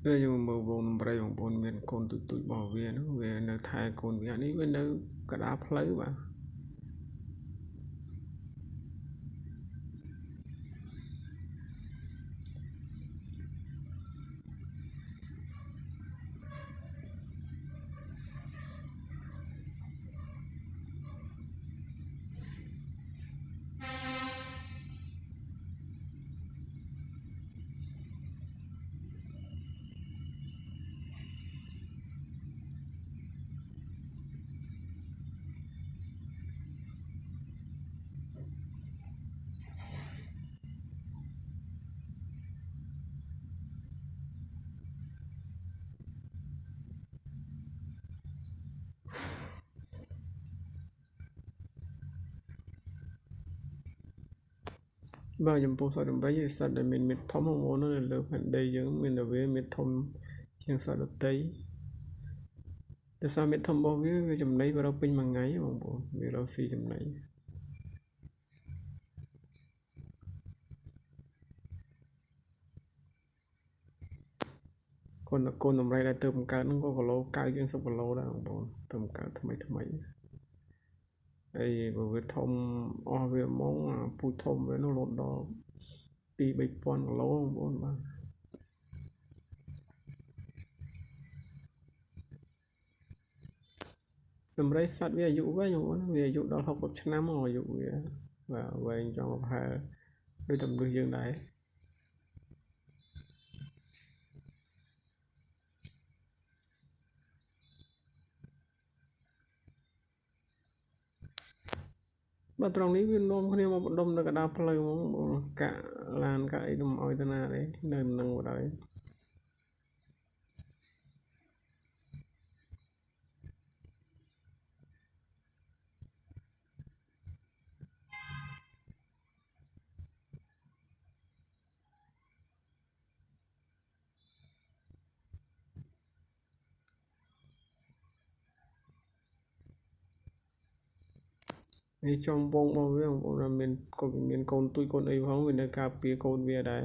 វាយើងមើលវងប្រៃបងប្អូនមានកូនទូចរបស់វានោះវានៅថែកូនវានេះវានៅកណ្ដាលផ្លូវបាទបាទចំពោះសត្វដំរីជាសត្វដែលមានមេធំបងប្អូននៅលើផែនដីយើងមានតែវាមេធំជាងសត្វដទៃដោយសារមេធំរបស់វាចំណីវារកពេញមួយថ្ងៃបងប្អូនវារកស៊ីចំណីកូនដំរីដែលទើបបង្កើតហ្នឹងក៏គីឡូកៅជាង10គីឡូដែរបងប្អូនទើបបង្កើតថ្មីហើយបើវាធំអស់វាហ្មងពូជធំវានោះរហូតដល់2-3ពាន់គីឡូបងប្អូនបាទដំរីសត្វវាអាយុវែងបងប្អូនវាអាយុដល់60ឆ្នាំមកអាយុវាបាទវែងចង់ប្រហែលដូចតែមនុស្សយើងដែរបាទត្រង់នេះវានាំគ្នាមកបណ្ដុំនៅកណ្ដាលផ្លូវហ្មងកាក់ឡានកាក់អីទៅឲ្យទៅណាទេនៅនឹងបណ្ដោយនេះចំវងរបស់វាបងប្អូនមានកូនកូនទូចកូនអីផងវានៅការពារកូនវាដែរ